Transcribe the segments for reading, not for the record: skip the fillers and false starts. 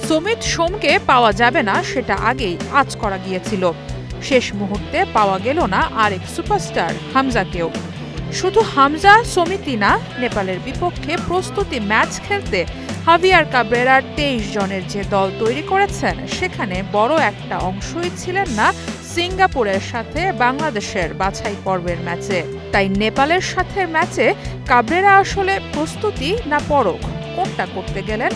সুমিত সোমকে পাওয়া যাবে না সেটা আগেই আঁচ করা গিয়েছিল। শেষ মুহূর্তে পাওয়া গেল না আরেক সুপারস্টার হামজাকেও। শুধু হামজা সুমিতই না, নেপালের বিপক্ষে প্রস্তুতি ম্যাচ খেলতে হাভিয়ার কাবরেরার ২৩ জনের যে দল তৈরি করেছেন সেখানে বড় একটা অংশই ছিলেন না সিঙ্গাপুরের সাথে বাংলাদেশের বাছাই পর্বের ম্যাচে। তাই নেপালের সাথে ম্যাচে কাবরেরা আসলে প্রস্তুতি না পরখ, কোনটা করতে গেলেন?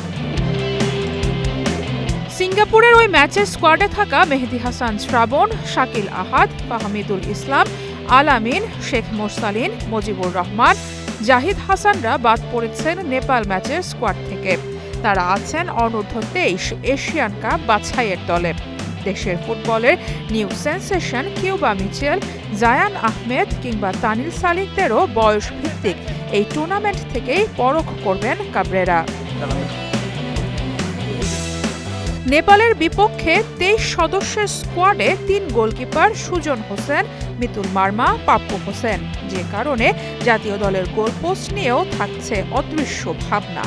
সিঙ্গাপুরের ওই ম্যাচের স্কোয়াডে থাকা মেহেদী হাসান শ্রাবণ, শাকিল আহাদ, ফাহমিদুল ইসলাম, আল আমিন, শেখ মোরসালিন, মুজিবুর রহমান, জাহিদ হাসানরা বাদ পড়েছেন নেপাল ম্যাচের স্কোয়াড থেকে। তারা আছেন অনূর্ধ্ব-২৩ এশিয়ান কাপ বাছাইয়ের দলে। দেশের ফুটবলের new sensation Cuba Mitchell, Zayan Ahmed কিংবা তানিল সালিকদেরও বয়স ভিত্তিক এই টুর্নামেন্ট থেকেই পরখ করবেন কাবরেরা। নেপালের বিপক্ষে ২৩ সদস্যের স্কোয়াডে ৩ গোলকিপার সুজন হোসেন, মিতুল মার্মা, পাপ্পু হোসেন, যে কারণে জাতীয় দলের গোলপোস্ট নিয়েও থাকছে অদৃশ্য ভাবনা।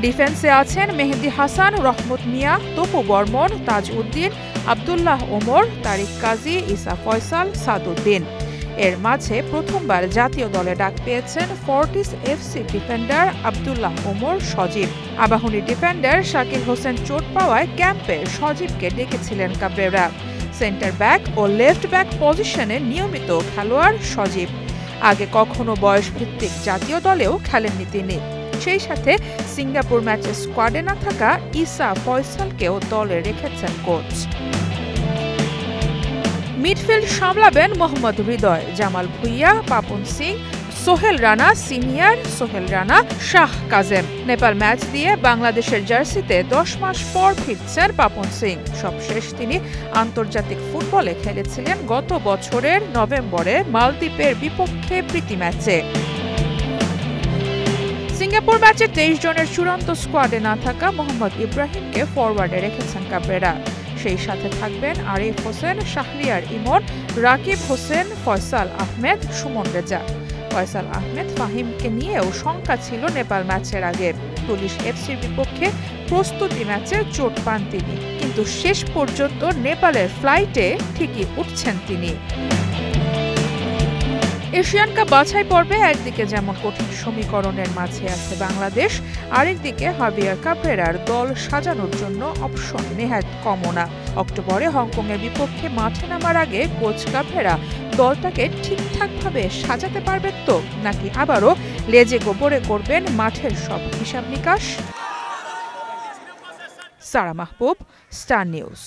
ডিফেন্সে আছেন মেহেদী হাসান, রহমত মিয়া, তপু বর্মন, তাজ উদ্দিন, আবদুল্লাহ ওমর, তারিক কাজী, ইসা ফয়সাল, সাদউদ্দিন। এর মাঝে প্রথমবার জাতীয় দলে ডাক পেয়েছেন Fortis FC defender Abdullah Omar Sajib. Abahani defender Shakil Hossain চোট পাওয়ায় ক্যাম্পে সজীবকে ডেকেছিলেন কাবরেরা। সেন্টার ব্যাক ও লেফট ব্যাক পজিশনে নিয়মিত খেলোয়াড় সজীব। আগে কখনো বয়সভিত্তিক জাতীয় দলেও খেলেননি তিনি। সেই সাথে সিঙ্গাপুর ম্যাচের স্কোয়াডে না থাকা ইসা ফয়সালকেও দলে রেখেছেন কোচ। মিডফিল্ড সামলাবেন মোহাম্মদ হৃদয়, জামাল ভুইয়া, পাপন সিং, সোহেল রানা সিনিয়র, সোহেল রানা, শাহ কাজেম। নেপাল ম্যাচ দিয়ে বাংলাদেশের জার্সিতে ১০ মাস পর ফিরছেন পাপন সিং। সবশেষ তিনি আন্তর্জাতিক ফুটবলে খেলেছিলেন গত বছরের নভেম্বরে মালদ্বীপের বিপক্ষে প্রীতি ম্যাচে। সিঙ্গাপুর ম্যাচে ২৩ জনের চূড়ান্ত স্কোয়াডে না থাকা মোহাম্মদ ইব্রাহিমকে ফরওয়ার্ডে রেখেছেন কাবরেরা। সেই সাথে থাকবেন আরিফ হোসেন, শাহরিয়ার ইমন, রাকিব হোসেন, ফয়সাল আহমেদ, সুমন রেজা। ফয়সাল আহমেদ ফাহিমকে নিয়েও শঙ্কা ছিল নেপাল ম্যাচের আগে। পুলিশ এফসির বিপক্ষে প্রস্তুতি ম্যাচে চোট পান তিনি, কিন্তু শেষ পর্যন্ত নেপালের ফ্লাইটে ঠিকই উঠছেন তিনি। এশিয়ান কাপ বাছাই পর্বে একদিকে যেমন কঠিন সমীকরণের মাঝে আছে বাংলাদেশ, আরেকদিকে হাভিয়ার কাবরেরার দল সাজানোর জন্য অপশন নেহাত কমও না। অক্টোবরে হংকংয়ের বিপক্ষে মাঠে নামার আগে কোচ কাবরেরা দলটাকে ঠিকঠাকভাবে সাজাতে পারবেন তো, নাকি আবারও লেজে গোবরে করবেন মাঠের সব হিসাব নিকাশ? সারা মাহবুব, স্টার নিউজ।